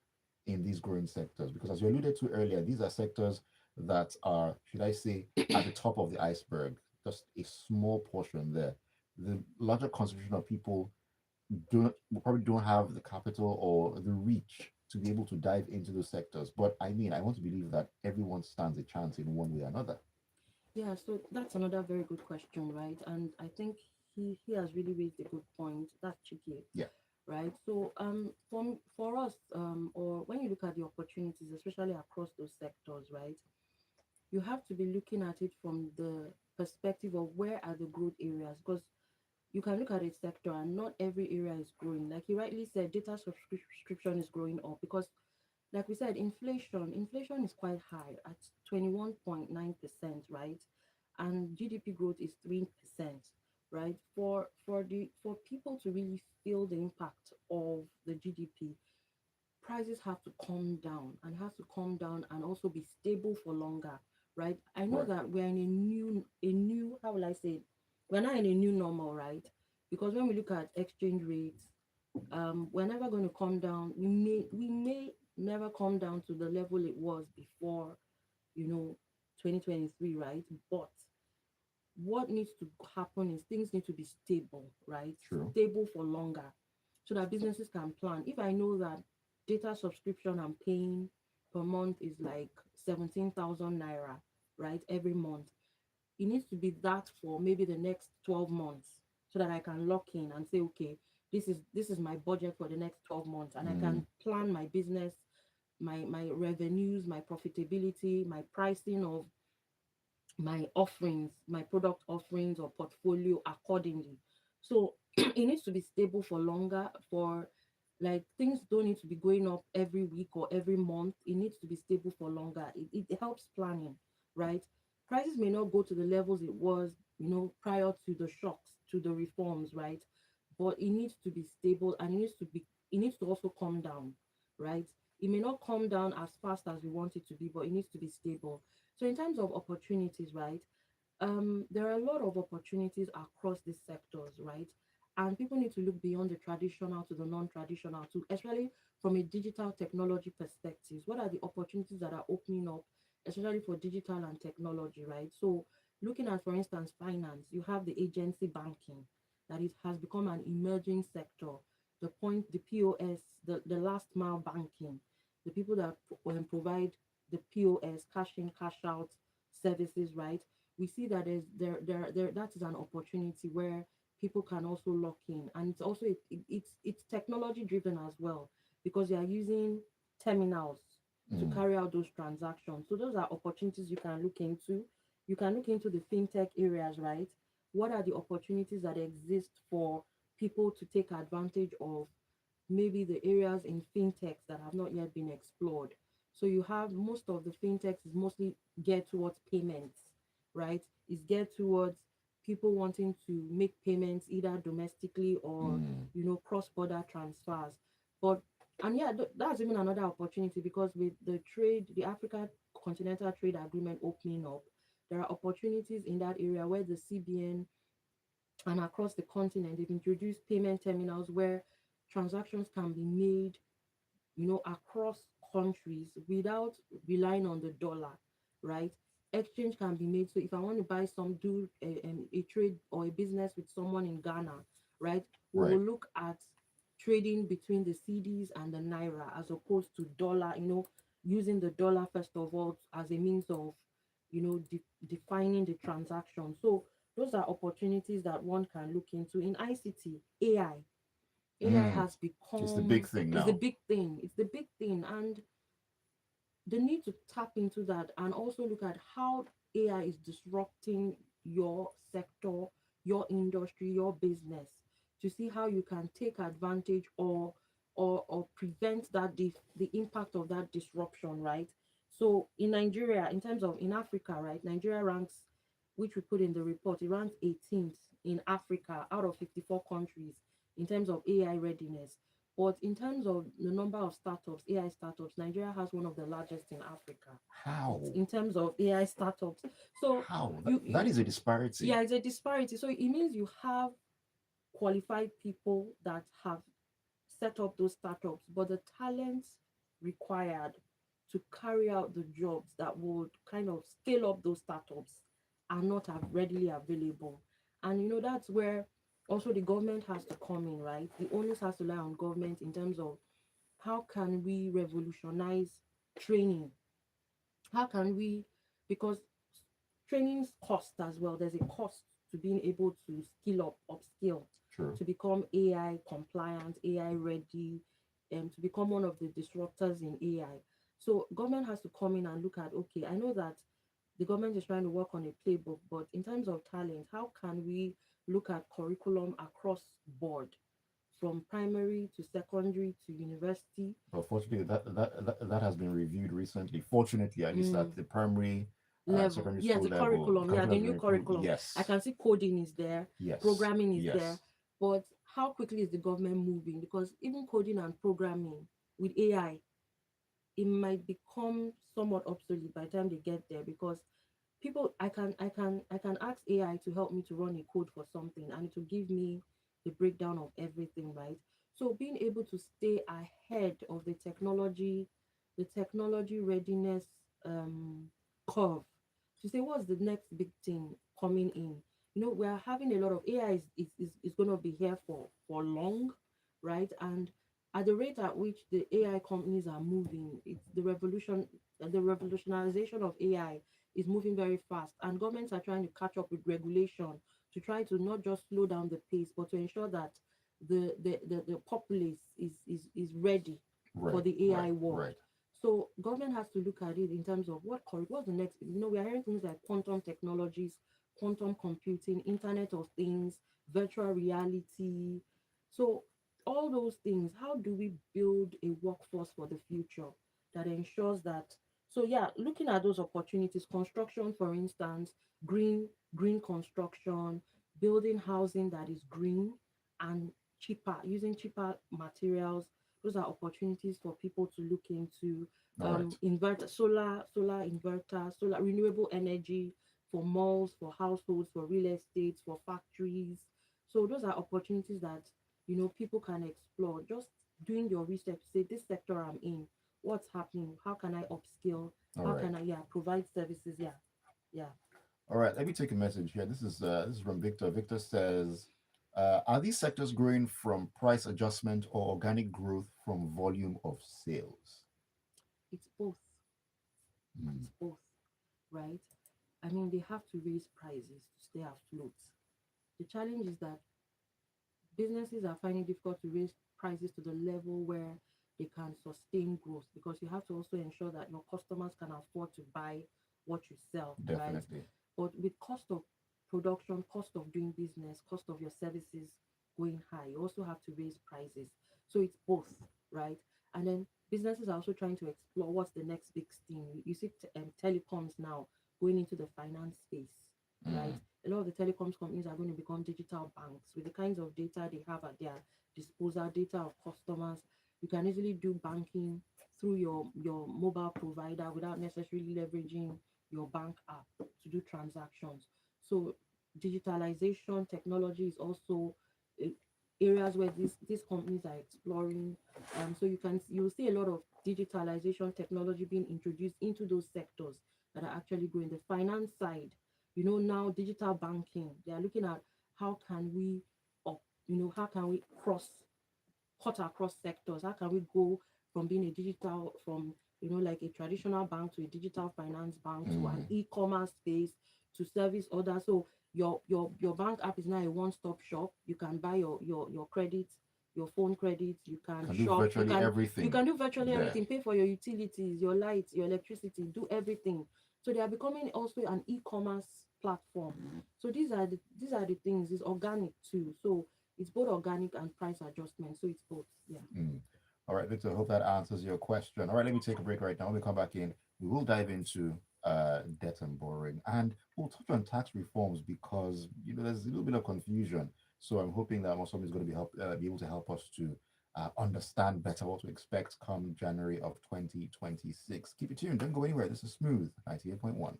in these growing sectors? Because as you alluded to earlier, these are sectors that are, should I say, at the top of the iceberg, just a small portion there. The larger concentration of people probably don't have the capital or the reach to be able to dive into those sectors. But I mean, I want to believe that everyone stands a chance in one way or another. yeah. So that's another very good question, right? And I think he has really raised a good point. That's tricky, Yeah. right? So for us, or when you look at the opportunities, especially across those sectors, right? You have to be looking at it from the perspective of where are the growth areas, because you can look at a sector and not every area is growing. Like you rightly said, data subscription is growing up because, like we said, inflation is quite high at 21.9%, right? And GDP growth is 3%, right? For people to really feel the impact of the GDP, prices have to come down and has to come down and also be stable for longer, right? I know Right. that we're in a new, how will I say it? We're not in a new normal, right? because when we look at exchange rates, we're never going to come down. We may never come down to the level it was before, you know, 2023, right? But what needs to happen is things need to be stable, right? True. Stable for longer, so that businesses can plan. If I know that data subscription I'm paying per month is like 17,000 naira, right, every month, it needs to be that for maybe the next 12 months, so that I can lock in and say, okay, this is my budget for the next 12 months, and I can plan my business, my revenues, my profitability, my pricing of my offerings, my product offerings or portfolio accordingly. So it needs to be stable for longer, for like things don't need to be going up every week or every month. It needs to be stable for longer. It helps planning, right? Prices may not go to the levels it was, prior to the shocks, to the reforms, right? But it needs to be stable, and it needs to also come down, right? It may not come down as fast as we want it to be, but it needs to be stable. So in terms of opportunities, right? There are a lot of opportunities across these sectors, right? And people need to look beyond the traditional to the non-traditional, to especially from a digital technology perspective. What are the opportunities that are opening up, especially for digital and technology, right? So looking at, for instance, finance, you have the agency banking that it has become an emerging sector. The POS, the last mile banking, the people that provide the POS, cash in, cash out services, right? We see that that is an opportunity where people can also lock in, and it's also it's technology driven as well, because they are using terminals to carry out those transactions. So those are opportunities you can look into. You can look into the fintech areas, right? What are the opportunities that exist for people to take advantage of maybe the areas in fintechs that have not yet been explored? So you have most of the fintechs is mostly geared towards payments, right? Is geared towards people wanting to make payments either domestically or cross-border transfers. But and yeah, that's even another opportunity, because with the Africa Continental Trade Agreement opening up, there are opportunities in that area where the CBN and across the continent they've introduced payment terminals where transactions can be made, across countries without relying on the dollar, right? Exchange can be made. So if I want to do a trade or a business with someone in Ghana, right, we Right. will look at trading between the CDs and the naira as opposed to dollar, using the dollar first of all as a means of, defining the transaction. So those are opportunities that one can look into. In ICT, AI has It's the become big thing is the now. big thing. It's the big thing, and the need to tap into that and also look at how AI is disrupting your sector, your industry, your business, to see how you can take advantage or prevent the impact of that disruption, right? So in Nigeria, in Africa, right, Nigeria ranks, which we put in the report, it ranks 18th in Africa out of 54 countries in terms of AI readiness. But in terms of the number of startups, AI startups, Nigeria has one of the largest in Africa How? in terms of AI startups. So How? you That is a disparity. yeah, it's a disparity. So it means you have qualified people that have set up those startups, but the talents required to carry out the jobs that would kind of scale up those startups are not readily available. And that's where also the government has to come in, right? The onus has to lie on government in terms of how can we revolutionize training? How can we, because trainings cost as well. There's a cost to being able to upskill, True. to become AI compliant, AI ready, and to become one of the disruptors in AI. So government has to come in and look at, okay, I know that the government is trying to work on a playbook, but in terms of talent, how can we look at curriculum across board, from primary to secondary to university? But fortunately, that has been reviewed recently. Fortunately, at least at the primary, Level. secondary Yes, school the level, curriculum. Yeah, curriculum the has new been improved. curriculum. Yes. I can see coding is there, Yes. programming is there. Yes. But how quickly is the government moving? Because even coding and programming with AI, it might become somewhat obsolete by the time they get there, because I can ask AI to help me to run a code for something, and it will give me the breakdown of everything, right? So being able to stay ahead of the technology readiness curve, to say what's the next big thing coming in. We're having a lot of AI is going to be here for long, right? And at the rate at which the AI companies are moving, it's the revolutionization of AI is moving very fast, and governments are trying to catch up with regulation to try to not just slow down the pace, but to ensure that the populace is ready for Right, the AI right, world. right. So government has to look at it in terms of what's the next. We are hearing things like quantum technologies, quantum computing, Internet of Things, virtual reality. So all those things, how do we build a workforce for the future that ensures that? So yeah, looking at those opportunities, construction, for instance, green construction, building housing that is green and cheaper, using cheaper materials. Those are opportunities for people to look into. All right. Inverter, solar inverter, solar renewable energy for malls, for households, for real estate, for factories. So those are opportunities that people can explore. Just doing your research, say this sector I'm in, what's happening, how can I upskill, All how right. can I provide services, yeah. All right. Let me take a message here. This is from Victor. Victor says, are these sectors growing from price adjustment or organic growth from volume of sales? It's both. Hmm. It's both, right? I mean, they have to raise prices to stay afloat. The challenge is that businesses are finding it difficult to raise prices to the level where they can sustain growth, because you have to also ensure that your customers can afford to buy what you sell, right? Definitely. But with cost of production, cost of doing business, cost of your services going high, you also have to raise prices. So it's both, right? And then businesses are also trying to explore what's the next big thing. You see telecoms now going into the finance space, right? Mm. A lot of the telecoms companies are going to become digital banks with the kinds of data they have at their disposal, data of customers. You can easily do banking through your mobile provider without necessarily leveraging your bank app to do transactions. So digitalization technology is also uh, areas where these companies are exploring. So you'll see a lot of digitalization technology being introduced into those sectors that are actually growing. The finance side, now digital banking, they are looking at how can we up, how can we cut across sectors, how can we go from being a digital, from like a traditional bank to a digital finance bank to an Mm. e-commerce space to service others. So your bank app is now a one-stop shop. You can buy your credit, your phone credit, you can Can do shop, you virtually can you everything can do virtually there. everything, pay for your utilities, your lights, your electricity, do everything. So they are becoming also an e-commerce platform. So these are the things. It's organic too. So it's both organic and price adjustment. So it's both. Yeah. Mm. All right, Victor, I hope that answers your question. All right, let me take a break right now. When we come back in, we will dive into debt and borrowing, and we'll touch on tax reforms because there's a little bit of confusion. So I'm hoping that Omosomi is going to be able to help us to understand better what to expect come January of 2026. Keep it tuned. Don't go anywhere. This is Smooth 98.1.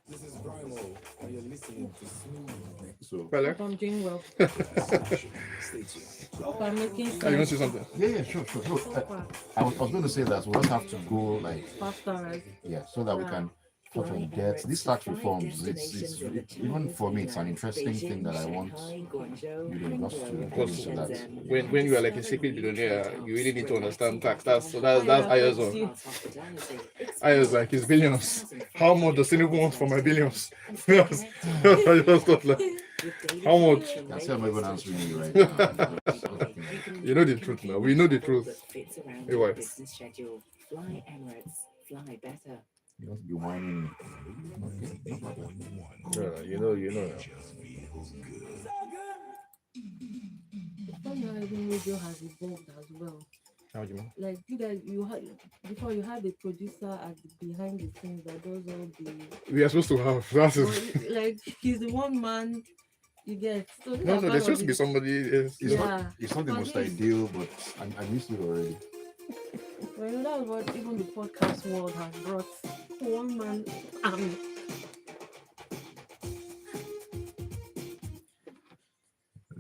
This is Brimo, and you're listening to Smooth. So, Well, Hope I'm doing well. Stay tuned. Hope I'm making are you going to sense. say something? yeah, sure. So, So far, I was going to say that, so we'll just have to go like, faster, right? so that we Yeah. can touch on debt. These tax reforms, even for me, it's an interesting thing that I want us to go Because into that. when you are like a secret billionaire, you really need to understand tax. That's Yeah, Ayo's affects one. you. Ayo's like his billions. How much does anyone want for my billions? I just thought like, how much? I see I'm not even answering you right now. You know the truth now. We know the truth. Hey, why? You want to be whining me. Okay, no problem. Yeah, you know now. It's funny how even radio has evolved as well. How do you mean? Like you guys, before you had the producer at the behind the scenes that does all the. We are supposed to have. That's But it. like he's the one man you get. So these No, are no, part there's of supposed to be it. somebody else. It's not. Yeah. It's not the But most this, ideal, but I'm used to it already. well, that's what even the podcast world has brought. One man army.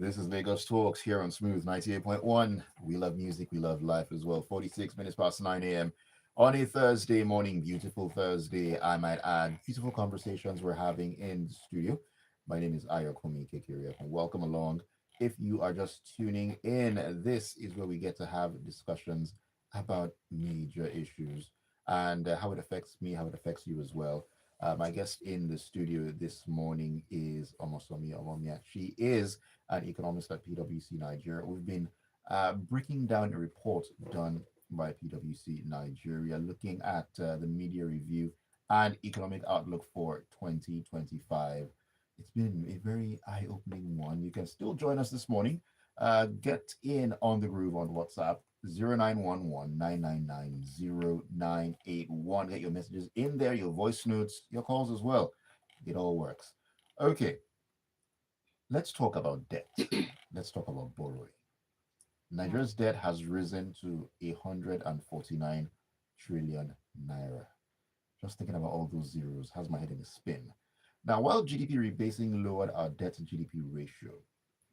This is Lagos Talks here on Smooth 98.1. We love music, we love life as well. 46 minutes past 9 a.m. on a Thursday morning, beautiful Thursday, I might add. Beautiful conversations we're having in the studio. My name is Ayokunmi, and welcome along. If you are just tuning in, this is where we get to have discussions about major issues and how it affects me, how it affects you as well. My guest in the studio this morning is Omomia Omosomi. She is an economist at PwC Nigeria. We've been breaking down a report done by PwC Nigeria looking at the media review and economic outlook for 2025. It's been a very eye-opening one. You can still join us this morning. Get in on the groove on WhatsApp 0911 Get your messages in there, your voice notes, your calls as well. It all works. Okay, let's talk about debt. Let's talk about borrowing. Nigeria's debt has risen to 149 trillion naira. Just thinking about all those zeros has my head in a spin. Now, while GDP rebasing lowered our debt to GDP ratio,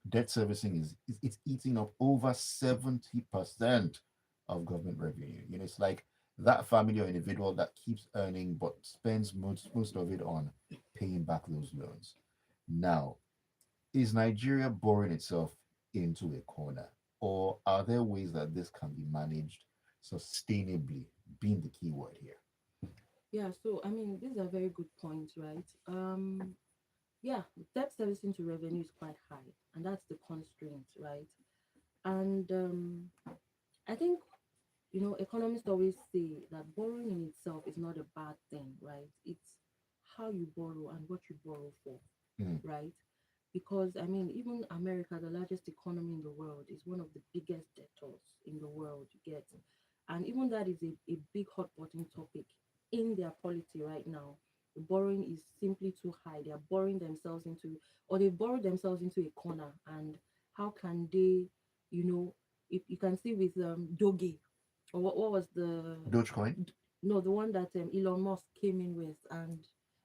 debt servicing is it's eating up over 70% of government revenue. You know, it's like that family or individual that keeps earning but spends most of it on paying back those loans. Now, is Nigeria boring itself into a corner? Or are there ways that this can be managed sustainably, being the key word here? Yeah, so I mean, these are very good points, right? Yeah, debt servicing to revenue is quite high, and that's the constraint, right? And I think economists always say that borrowing in itself is not a bad thing, right? It's how you borrow and what you borrow for, Mm. right? Because I mean, even America, the largest economy in the world, is one of the biggest debtors in the world. You get, and even that is a big hot button topic in their polity right now. The borrowing is simply too high. They are borrowing themselves into, or they borrow themselves into a corner. And how can they, you know, if you can see with Doge, or what was the Dogecoin? no, the one that Elon Musk came in with and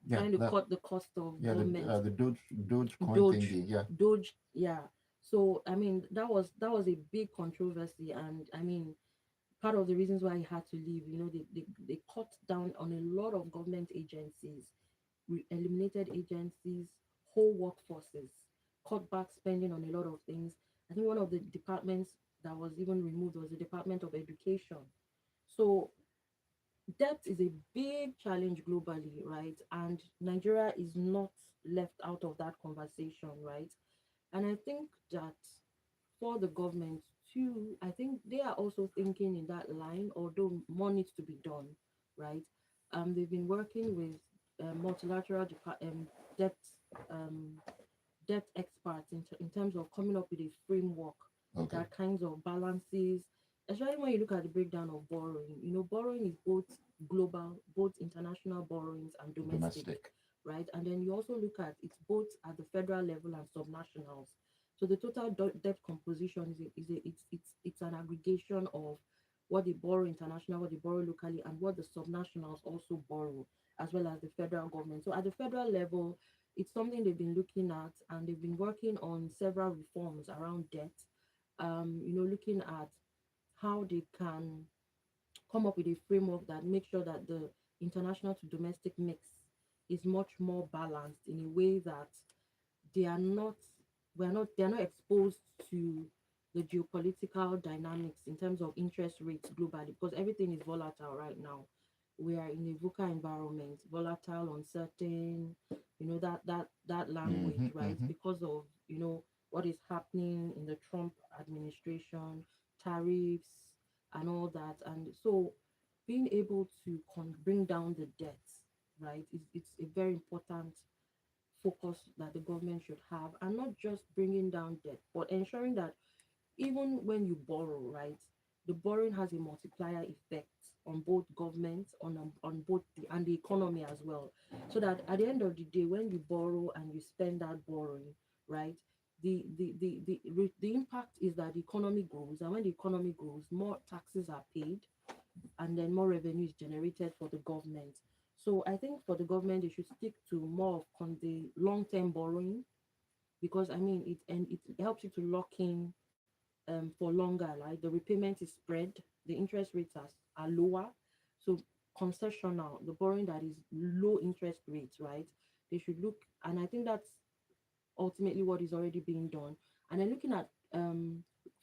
Yeah, trying to cut the cost of yeah, government. the Dogecoin Doge, thingy. Yeah, Doge, yeah. So I mean, that was a big controversy, and I mean, part of the reasons why he had to leave. They cut down on a lot of government agencies, eliminated agencies, whole workforces, cut back spending on a lot of things. I think one of the departments that was even removed was the Department of Education. So debt is a big challenge globally, right? And Nigeria is not left out of that conversation, right? And I think that for the government too, I think they are also thinking in that line, although more needs to be done, right? They've been working with multilateral debt um, debt experts in terms of coming up with a framework okay. that kinds of balances, especially when you look at the breakdown of borrowing. Borrowing is both global, both international borrowings and domestic, Domestic. right? And then you also look at it's both at the federal level and subnationals. So the total debt composition it's an aggregation of what they borrow international, what they borrow locally, and what the subnationals also borrow, as well as the federal government. So at the federal level, it's something they've been looking at, and they've been working on several reforms around debt. Looking at how they can come up with a framework that makes sure that the international to domestic mix is much more balanced in a way that they are not they're not exposed to the geopolitical dynamics in terms of interest rates globally, because everything is volatile right now. We are in a VUCA environment, volatile, uncertain, that language, right? Mm-hmm. Because of what is happening in the Trump administration, tariffs and all that. And so being able to bring down the debt, right, it's a very important focus that the government should have, and not just bringing down debt, but ensuring that even when you borrow, right, the borrowing has a multiplier effect on both governments, on both the economy as well, so that at the end of the day, when you borrow and you spend that borrowing, right, the impact is that the economy grows, and when the economy grows, more taxes are paid, and then more revenue is generated for the government. So I think for the government, they should stick to more of the long-term borrowing, because I mean it helps you to lock in for longer. Like the repayment is spread, the interest rates are lower. So concessional, the borrowing that is low interest rates, right? They should look, and I think that's ultimately what is already being done. And then looking at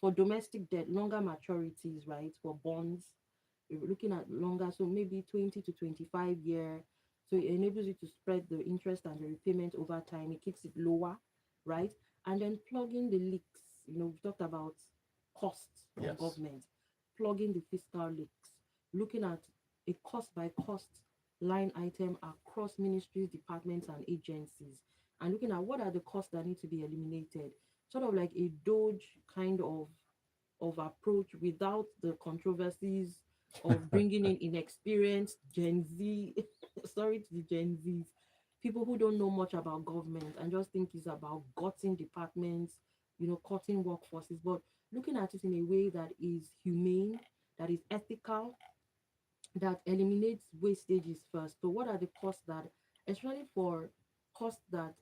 for domestic debt, longer maturities, right? For bonds, we're looking at longer, so maybe 20 to 25 year. So it enables you to spread the interest and the repayment over time. It keeps it lower, right? And then plugging the leaks. We've talked about costs of Yes. government, plugging the fiscal leaks, looking at a cost by cost line item across ministries, departments, and agencies, and looking at what are the costs that need to be eliminated, sort of like a Doge kind of approach without the controversies of bringing in inexperienced Gen Z, sorry to the Gen Zs, people who don't know much about government and just think it's about gutting departments, cutting workforces, but looking at it in a way that is humane, that is ethical, that eliminates wastages first. So what are the costs that, especially for costs that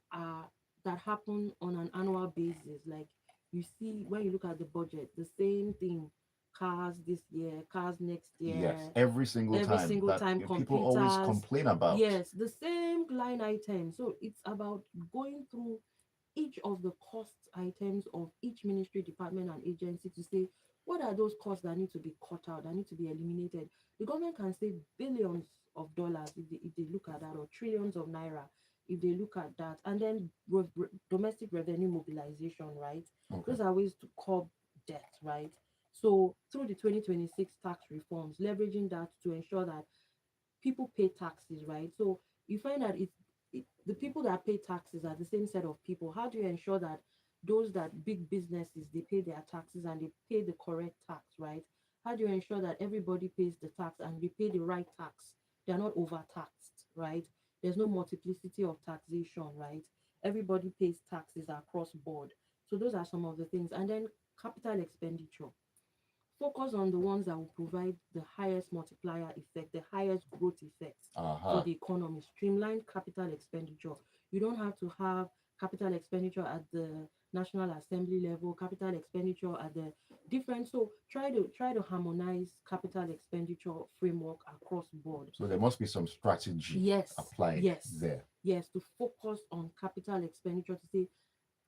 happen on an annual basis, like you see when you look at the budget, the same thing, cars this year, cars next Yes, year, every single every time single that time, people always computers, complain about. yes, the same line item. So it's about going through each of the cost items of each ministry, department, and agency to say what are those costs that need to be cut out, that need to be eliminated. The government can save billions of dollars if they look at that, or trillions of naira if they look at that. And then domestic revenue mobilization, right? Okay. Those are ways to curb debt, right? So through the 2026 tax reforms, leveraging that to ensure that people pay taxes, right? So you find that the people that pay taxes are the same set of people. How do you ensure that those that big businesses, they pay their taxes and they pay the correct tax, right? How do you ensure that everybody pays the tax and they pay the right tax? They're not overtaxed, right? There's no multiplicity of taxation, right? Everybody pays taxes across board. So those are some of the things. And then capital expenditure, focus on the ones that will provide the highest multiplier effect, the highest growth effect for Uh-huh. the economy. Streamline capital expenditure. You don't have to have capital expenditure at the National Assembly level, capital expenditure at the different. So try to harmonize capital expenditure framework across board. So there must be some strategy Yes, applied yes, there. yes, to focus on capital expenditure to say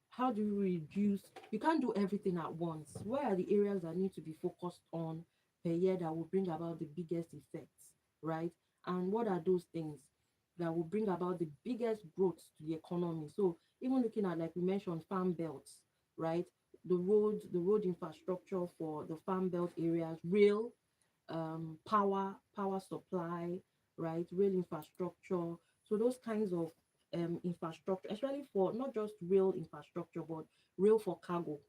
how do you reduce, you can't do everything at once. Where are the areas that need to be focused on per year that will bring about the biggest effects, right? And what are those things that will bring about the biggest growth to the economy? So even looking at, like we mentioned, farm belts, right? The road infrastructure for the farm belt areas, rail, power supply, right? Rail infrastructure. So those kinds of infrastructure, especially for not just rail infrastructure, but rail for cargo,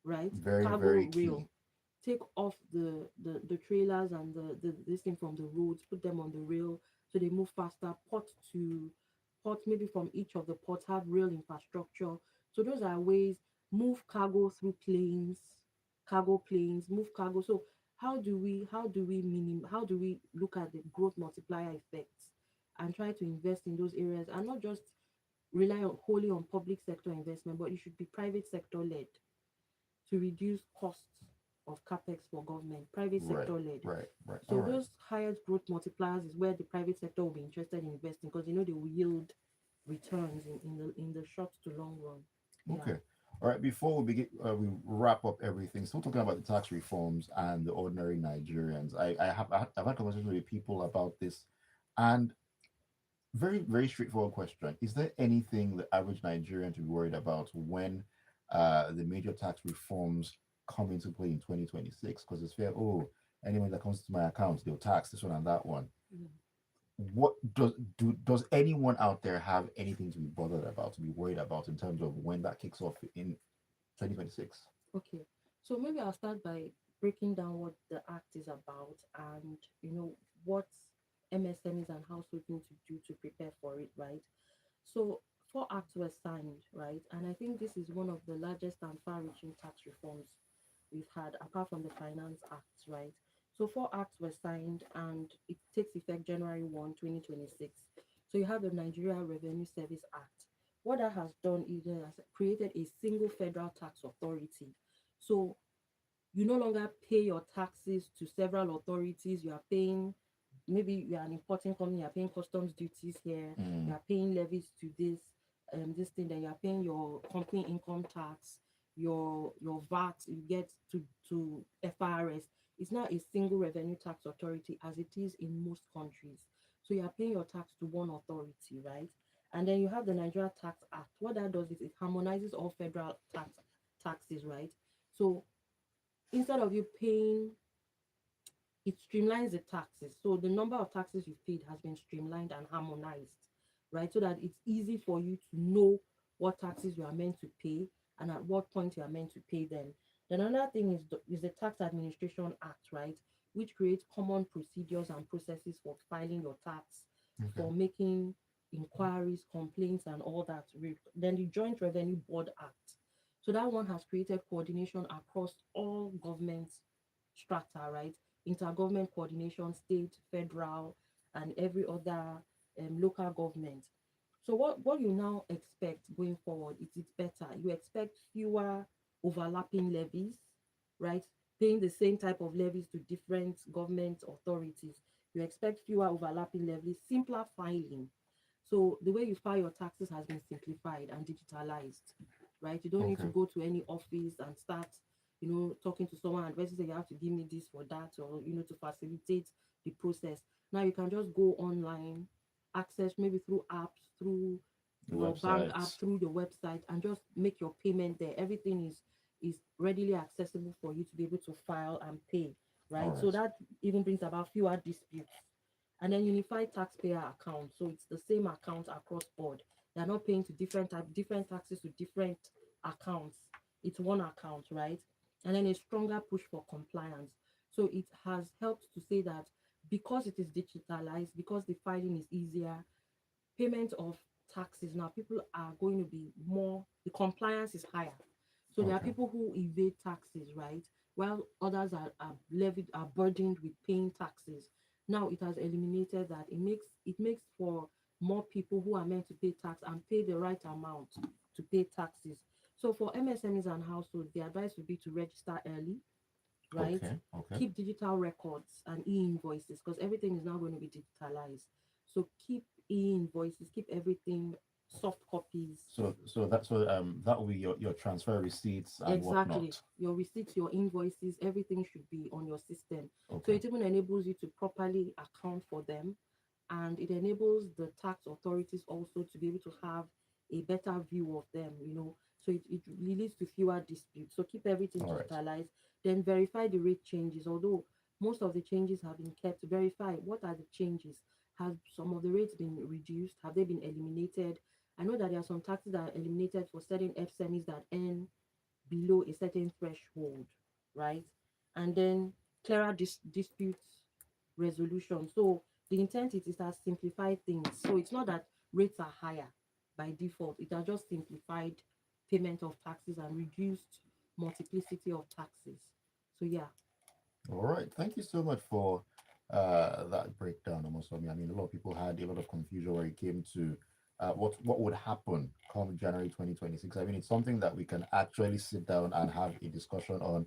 right? Very, Cargo very key. rail. Take off the trailers and the this thing from the roads, put them on the rail so they move faster. Port, maybe from each of the ports have rail infrastructure. So those are ways, move cargo through planes, cargo planes, move cargo. So how do we look at the growth multiplier effects and try to invest in those areas and not just rely on wholly on public sector investment, but it should be private sector led to reduce costs of capex for government, private Right, sector led. right, right. All So right. those highest growth multipliers is where the private sector will be interested in investing because they will yield returns in the short to long run. Yeah. Okay. All right. Before we begin, we wrap up everything. Still talking about the tax reforms and the ordinary Nigerians. I've had conversations with people about this, and very, very straightforward question: is there anything the average Nigerian to be worried about when the major tax reforms come into play in 2026? Because it's fair. Oh, anyone that comes to my account, they'll tax this one and that one. Yeah. What does anyone out there have anything to be bothered about, to be worried about in terms of when that kicks off in 2026? Okay. So maybe I'll start by breaking down what the act is about and what MSMEs and households need to do to prepare for it, right? So four acts were signed, right? And I think this is one of the largest and far-reaching tax reforms we've had, apart from the Finance Act, right? So four acts were signed and it takes effect January 1, 2026. So you have the Nigeria Revenue Service Act, what that has done is it has created a single federal tax authority. So you no longer pay your taxes to several authorities. You are paying, maybe you are an importing company, you are paying customs duties here, you Mm. are paying levies to this thing, then you are paying your company income tax, your VAT, you get to FRS. It's not a single revenue tax authority as it is in most countries. So you are paying your tax to one authority, right? And then you have the Nigeria Tax Act. What that does is it harmonizes all federal taxes, right? So instead of you paying, it streamlines the taxes. So the number of taxes you've paid has been streamlined and harmonized, right? So that it's easy for you to know what taxes you are meant to pay and at what point you are meant to pay them. Then another thing is the Tax Administration Act, right? Which creates common procedures and processes for filing your tax, Okay. for making inquiries, complaints, and all that. Then the Joint Revenue Board Act. So that one has created coordination across all government strata, right? Intergovernment coordination, state, federal, and every other local government. So what you now expect going forward is it's better. You expect fewer overlapping levies, right? Paying the same type of levies to different government authorities. You expect fewer overlapping levies, simpler filing. So the way you file your taxes has been simplified and digitalized, right? You don't need to Okay. go to any office and start, talking to someone and versus say you have to give me this for that, or to facilitate the process. Now you can just go online, access maybe through apps, through The your bank app, websites. through your website, and just make your payment there. Everything is readily accessible for you to be able to file and pay, All right? So right. that even brings about fewer disputes. And then unified taxpayer account. So it's the same account across board. They're not paying to different taxes to different accounts. It's one account, right? And then a stronger push for compliance. So it has helped to say that because it is digitalized, because the filing is easier, payment of taxes now, people are going to be more, the compliance is higher. So there are Okay. people who evade taxes, right? While others are burdened with paying taxes. Now it has eliminated that. It makes for more people who are meant to pay tax and pay the right amount to pay taxes. So for MSMEs and households, the advice would be to register early, right? Okay. Okay. Keep digital records and e-invoices because everything is now going to be digitalized. So keep e-invoices, keep everything soft copies. So that will be your transfer receipts and Exactly. whatnot. Your receipts, your invoices, everything should be on your system. So Okay. it even enables you to properly account for them, and it enables the tax authorities also to be able to have a better view of them. So it leads to fewer disputes. So keep everything All right. digitalized, then verify the rate changes. Although most of the changes have been kept, verify what are the changes. Have some of the rates been reduced? Have they been eliminated? I know that there are some taxes that are eliminated for certain SMEs that earn below a certain threshold, right? And then clearer disputes resolution. So the intent is it has simplified things. So it's not that rates are higher by default. It has just simplified payment of taxes and reduced multiplicity of taxes. So yeah. All right. Thank you so much for that breakdown, Omosomi. I mean, a lot of people had a lot of confusion where it came to what would happen come January 2026. I mean, it's something that we can actually sit down and have a discussion on,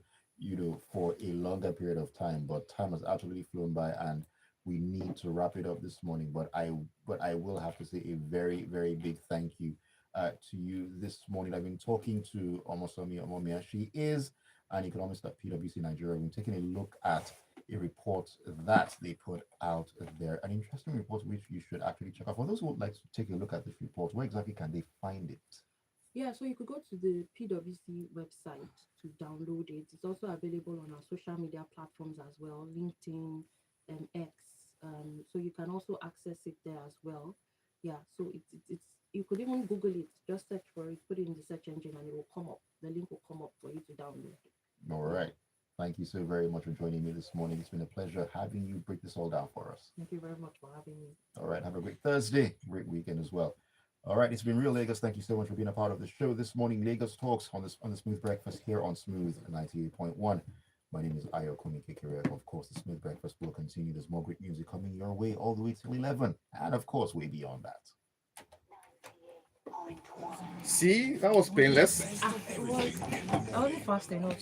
for a longer period of time. But time has absolutely flown by, and we need to wrap it up this morning. But I will have to say a very, very big thank you to you this morning. I've been talking to Omosomi Omomia. She is an economist at PwC Nigeria. We've taken a look at a report that they put out there, an interesting report which you should actually check out. For those who would like to take a look at this report, where exactly can they find it? Yeah, so you could go to the PwC website to download it. It's also available on our social media platforms as well, LinkedIn and X. So you can also access it there as well. Yeah, so it's you could even Google it, just search for it, put it in the search engine, and it will come up. The link will come up for you to download. All Yeah, right. Thank you so very much for joining me this morning. It's been a pleasure having you break this all down for us. thank you very much for having me. All right. Have a great Thursday, great weekend as well. All right. It's been real Lagos. Thank you so much for being a part of the show this morning. Lagos Talks on the Smooth Breakfast here on Smooth 98.1. My name is Ayokunmi. Of course, the Smooth Breakfast will continue. There's more great music coming your way all the way till 11. And of course, way beyond that. See, that was painless. I wasn't fast enough.